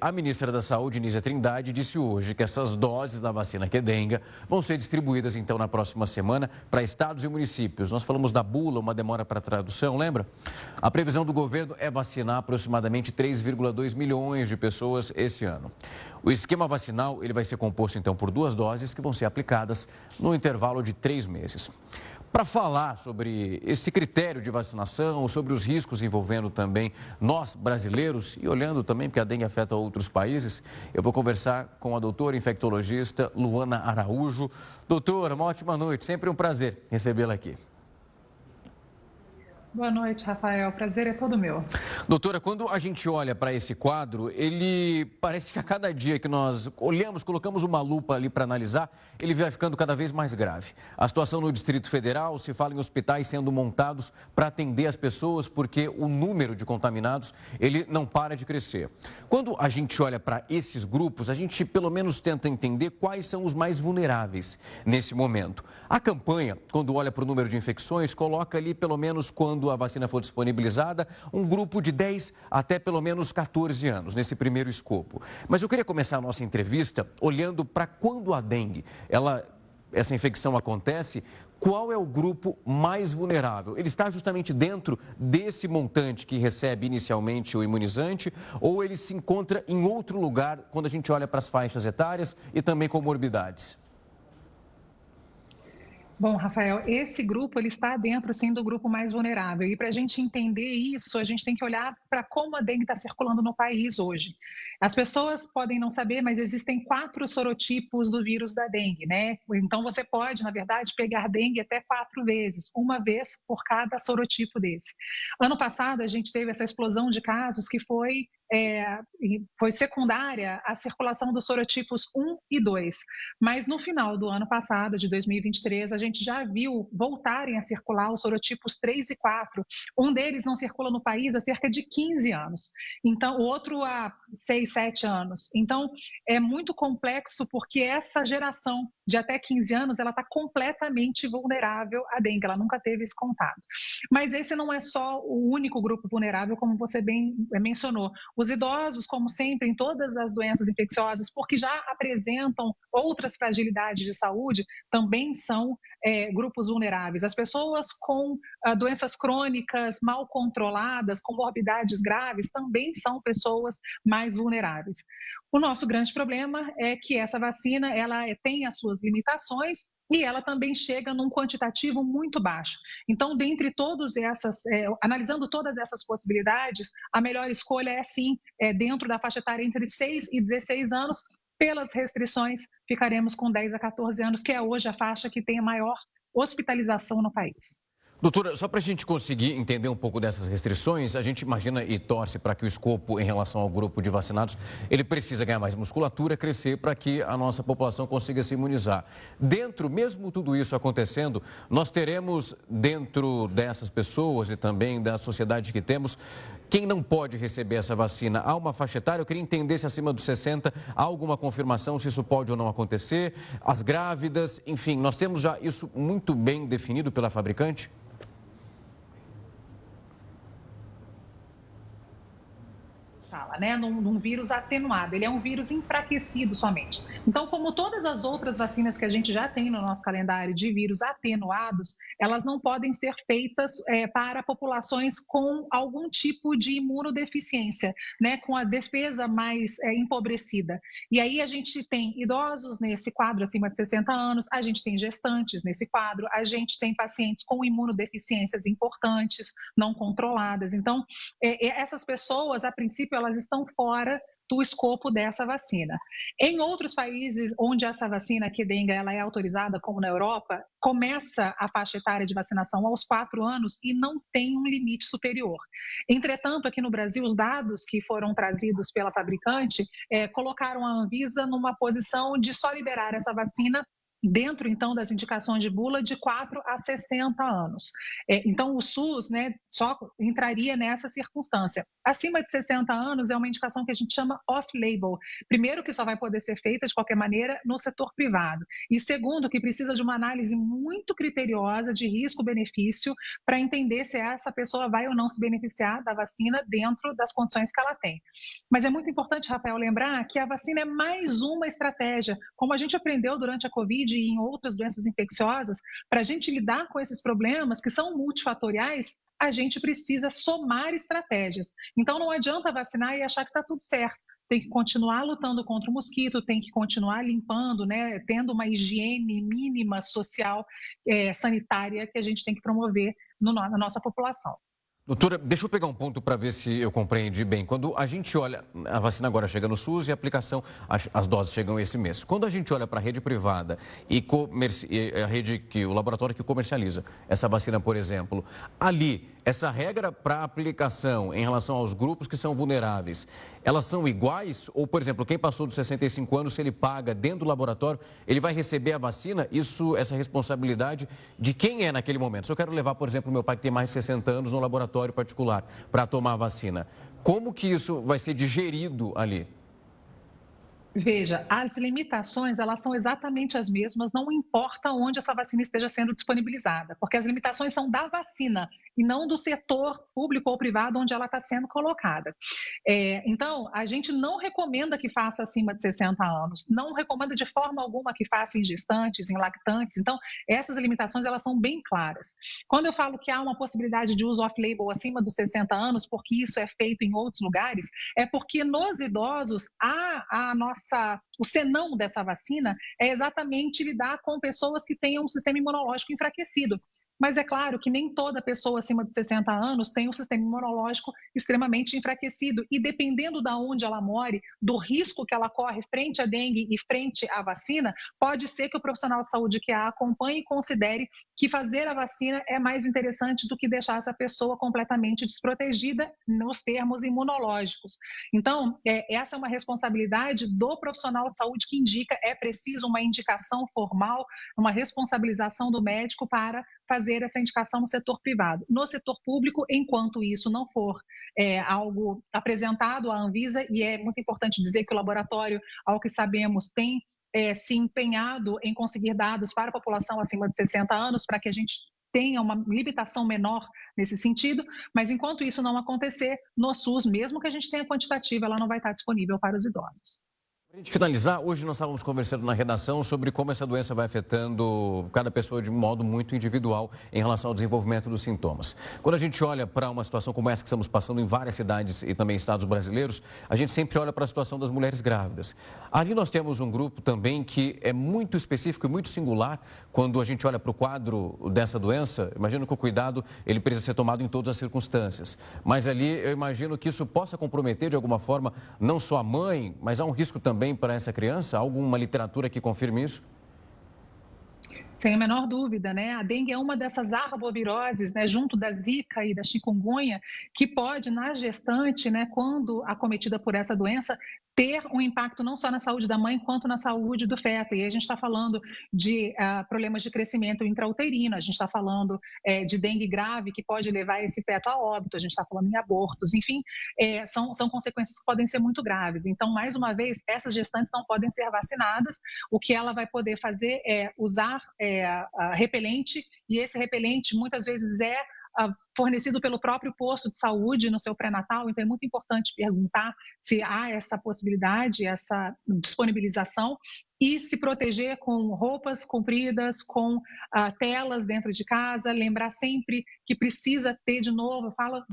A ministra da Saúde, Nízia Trindade, disse hoje que essas doses da vacina Qdenga vão ser distribuídas, então, na próxima semana para estados e municípios. Nós falamos da bula, uma demora para tradução, lembra? A previsão do governo é vacinar aproximadamente 3,2 milhões de pessoas esse ano. O esquema vacinal ele vai ser composto, então, por 2 doses que vão ser aplicadas no intervalo de 3 meses. Para falar sobre esse critério de vacinação, sobre os riscos envolvendo também nós brasileiros e olhando também porque a dengue afeta outros países, eu vou conversar com a doutora infectologista Luana Araújo. Doutora, uma ótima noite, sempre um prazer recebê-la aqui. Boa noite, Rafael. O prazer é todo meu. Doutora, quando a gente olha para esse quadro, ele parece que a cada dia que nós olhamos, colocamos uma lupa ali para analisar, ele vai ficando cada vez mais grave. A situação no Distrito Federal, se fala em hospitais sendo montados para atender as pessoas, porque o número de contaminados, ele não para de crescer. Quando a gente olha para esses grupos, a gente pelo menos tenta entender quais são os mais vulneráveis nesse momento. A campanha, quando olha para o número de infecções, coloca ali pelo menos quando a vacina for disponibilizada, um grupo de 10 até pelo menos 14 anos, nesse primeiro escopo. Mas eu queria começar a nossa entrevista olhando para quando a dengue, essa infecção acontece, qual é o grupo mais vulnerável? Ele está justamente dentro desse montante que recebe inicialmente o imunizante ou ele se encontra em outro lugar quando a gente olha para as faixas etárias e também comorbidades? Bom, Rafael, esse grupo ele está dentro, sim, do grupo mais vulnerável. E para a gente entender isso, a gente tem que olhar para como a dengue está circulando no país hoje. As pessoas podem não saber, mas existem 4 sorotipos do vírus da dengue, né? Então, você pode, na verdade, pegar dengue até 4 vezes, uma vez por cada sorotipo desse. Ano passado, a gente teve essa explosão de casos que foi secundária à circulação dos sorotipos 1 e 2. Mas no final do ano passado, de 2023, a gente já viu voltarem a circular os sorotipos 3 e 4. Um deles não circula no país há cerca de 15 anos. Então, o outro há 6, 7 anos. Então, é muito complexo porque essa geração de até 15 anos, ela está completamente vulnerável à dengue, ela nunca teve esse contato. Mas esse não é só o único grupo vulnerável, como você bem mencionou. Os idosos, como sempre, em todas as doenças infecciosas, porque já apresentam outras fragilidades de saúde, também são grupos vulneráveis. As pessoas com doenças crônicas mal controladas, comorbidades graves, também são pessoas mais vulneráveis. O nosso grande problema é que essa vacina ela tem as suas limitações e ela também chega num quantitativo muito baixo. Então, dentre todas essas, analisando todas essas possibilidades, a melhor escolha é sim, dentro da faixa etária entre 6 e 16 anos, pelas restrições, ficaremos com 10 a 14 anos, que é hoje a faixa que tem a maior hospitalização no país. Doutora, só para a gente conseguir entender um pouco dessas restrições, a gente imagina e torce para que o escopo em relação ao grupo de vacinados, ele precisa ganhar mais musculatura, crescer para que a nossa população consiga se imunizar. Dentro, mesmo tudo isso acontecendo, nós teremos dentro dessas pessoas e também da sociedade que temos, quem não pode receber essa vacina. Há uma faixa etária, eu queria entender se acima dos 60 há alguma confirmação se isso pode ou não acontecer, as grávidas, enfim, nós temos já isso muito bem definido pela fabricante? Fala, né, num vírus atenuado, ele é um vírus enfraquecido somente. Então, como todas as outras vacinas que a gente já tem no nosso calendário de vírus atenuados, elas não podem ser feitas para populações com algum tipo de imunodeficiência, né, com a defesa mais empobrecida. E aí a gente tem idosos nesse quadro acima de 60 anos, a gente tem gestantes nesse quadro, a gente tem pacientes com imunodeficiências importantes, não controladas. Então, essas pessoas, a princípio, elas estão fora do escopo dessa vacina. Em outros países onde essa vacina Qdenga ela é autorizada, como na Europa, começa a faixa etária de vacinação aos 4 anos e não tem um limite superior. Entretanto, aqui no Brasil, os dados que foram trazidos pela fabricante colocaram a Anvisa numa posição de só liberar essa vacina dentro, então, das indicações de bula, de 4 a 60 anos. Então, o SUS, né, só entraria nessa circunstância. Acima de 60 anos é uma indicação que a gente chama off-label. Primeiro, que só vai poder ser feita, de qualquer maneira, no setor privado. E segundo, que precisa de uma análise muito criteriosa de risco-benefício para entender se essa pessoa vai ou não se beneficiar da vacina dentro das condições que ela tem. Mas é muito importante, Rafael, lembrar que a vacina é mais uma estratégia. Como a gente aprendeu durante a Covid e em outras doenças infecciosas, para a gente lidar com esses problemas que são multifatoriais, a gente precisa somar estratégias. Então, não adianta vacinar e achar que está tudo certo. Tem que continuar lutando contra o mosquito, tem que continuar limpando, né, tendo uma higiene mínima social, sanitária, que a gente tem que promover na nossa população. Doutora, deixa eu pegar um ponto para ver se eu compreendi bem. Quando a gente olha, a vacina agora chega no SUS e a aplicação, as doses chegam esse mês. Quando a gente olha para a rede privada e a rede que o laboratório que comercializa essa vacina, por exemplo, ali, essa regra para aplicação em relação aos grupos que são vulneráveis, elas são iguais? Ou, por exemplo, quem passou dos 65 anos, se ele paga dentro do laboratório, ele vai receber a vacina? Essa responsabilidade de quem é naquele momento? Se eu quero levar, por exemplo, meu pai que tem mais de 60 anos no laboratório particular para tomar a vacina, como que isso vai ser digerido ali? Veja, as limitações, elas são exatamente as mesmas, não importa onde essa vacina esteja sendo disponibilizada, porque as limitações são da vacina e não do setor público ou privado onde ela está sendo colocada. Então, a gente não recomenda que faça acima de 60 anos, não recomenda de forma alguma que faça em gestantes, em lactantes. Então, essas limitações, elas são bem claras. Quando eu falo que há uma possibilidade de uso off-label acima dos 60 anos, porque isso é feito em outros lugares, é porque nos idosos, o senão dessa vacina é exatamente lidar com pessoas que tenham um sistema imunológico enfraquecido. Mas é claro que nem toda pessoa acima de 60 anos tem um sistema imunológico extremamente enfraquecido. E dependendo de onde ela more, do risco que ela corre frente à dengue e frente à vacina, pode ser que o profissional de saúde que a acompanhe e considere que fazer a vacina é mais interessante do que deixar essa pessoa completamente desprotegida nos termos imunológicos. Então, essa é uma responsabilidade do profissional de saúde que indica, é preciso uma indicação formal, uma responsabilização do médico para fazer essa indicação no setor privado. No setor público, enquanto isso não for algo apresentado à Anvisa, e é muito importante dizer que o laboratório, ao que sabemos, tem se empenhado em conseguir dados para a população acima de 60 anos, para que a gente tenha uma limitação menor nesse sentido, mas enquanto isso não acontecer, no SUS, mesmo que a gente tenha quantitativa, ela não vai estar disponível para os idosos. Para a gente finalizar, hoje nós estávamos conversando na redação sobre como essa doença vai afetando cada pessoa de um modo muito individual em relação ao desenvolvimento dos sintomas. Quando a gente olha para uma situação como essa que estamos passando em várias cidades e também estados brasileiros, a gente sempre olha para a situação das mulheres grávidas. Ali nós temos um grupo também que é muito específico e muito singular quando a gente olha para o quadro dessa doença. Imagino que o cuidado ele precisa ser tomado em todas as circunstâncias, mas ali eu imagino que isso possa comprometer de alguma forma não só a mãe, mas há um risco também para essa criança? Há alguma literatura que confirme isso? Sem a menor dúvida, né? A dengue é uma dessas arboviroses, né, junto da zika e da chikungunya, que pode, na gestante, né, quando acometida por essa doença, ter um impacto não só na saúde da mãe, quanto na saúde do feto. E aí a gente está falando de problemas de crescimento intrauterino, a gente está falando de dengue grave, que pode levar esse feto a óbito, a gente está falando em abortos, enfim, são consequências que podem ser muito graves. Então, mais uma vez, essas gestantes não podem ser vacinadas, o que ela vai poder fazer é usar repelente, e esse repelente muitas vezes é fornecido pelo próprio posto de saúde no seu pré-natal, então é muito importante perguntar se há essa possibilidade, essa disponibilização, e se proteger com roupas compridas, com telas dentro de casa, lembrar sempre que precisa ter, de novo, falo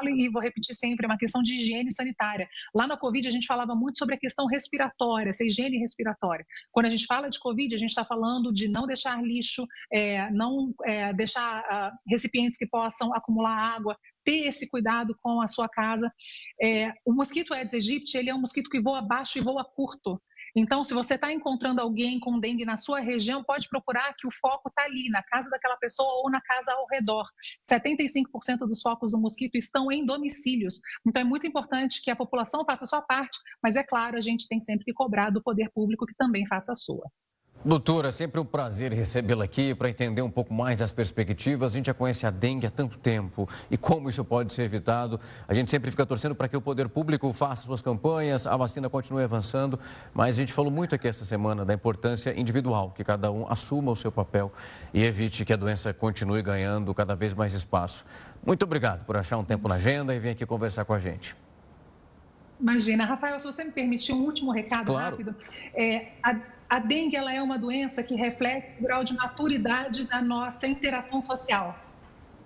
e vou repetir sempre, é uma questão de higiene sanitária. Lá na Covid a gente falava muito sobre a questão respiratória, essa higiene respiratória. Quando a gente fala de Covid, a gente está falando de não deixar lixo, não deixar recipientes que possam acumular água, ter esse cuidado com a sua casa. O mosquito Aedes aegypti, ele é um mosquito que voa baixo e voa curto. Então, se você está encontrando alguém com dengue na sua região, pode procurar que o foco está ali, na casa daquela pessoa ou na casa ao redor. 75% dos focos do mosquito estão em domicílios. Então, é muito importante que a população faça a sua parte, mas é claro, a gente tem sempre que cobrar do poder público que também faça a sua. Doutora, é sempre um prazer recebê-la aqui para entender um pouco mais das perspectivas. A gente já conhece a dengue há tanto tempo e como isso pode ser evitado. A gente sempre fica torcendo para que o poder público faça suas campanhas, a vacina continue avançando, mas a gente falou muito aqui essa semana da importância individual, que cada um assuma o seu papel e evite que a doença continue ganhando cada vez mais espaço. Muito obrigado por achar um tempo na agenda e vir aqui conversar com a gente. Imagina, Rafael, se você me permitir um último recado Claro. rápido, a dengue ela é uma doença que reflete o grau de maturidade da nossa interação social.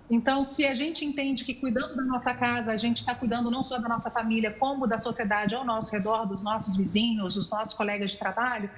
Então, se a gente entende que cuidando da nossa casa, a gente está cuidando não só da nossa família, como da sociedade ao nosso redor, dos nossos vizinhos, dos nossos colegas de trabalho,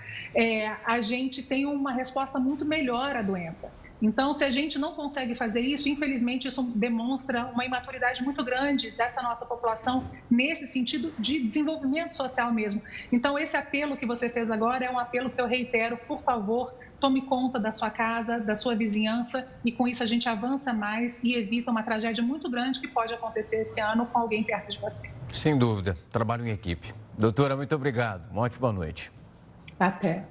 a gente tem uma resposta muito melhor à doença. Então, se a gente não consegue fazer isso, infelizmente, isso demonstra uma imaturidade muito grande dessa nossa população nesse sentido de desenvolvimento social mesmo. Então, esse apelo que você fez agora é um apelo que eu reitero, por favor, tome conta da sua casa, da sua vizinhança e com isso a gente avança mais e evita uma tragédia muito grande que pode acontecer esse ano com alguém perto de você. Sem dúvida, trabalho em equipe. Doutora, muito obrigado. Uma ótima noite. Até.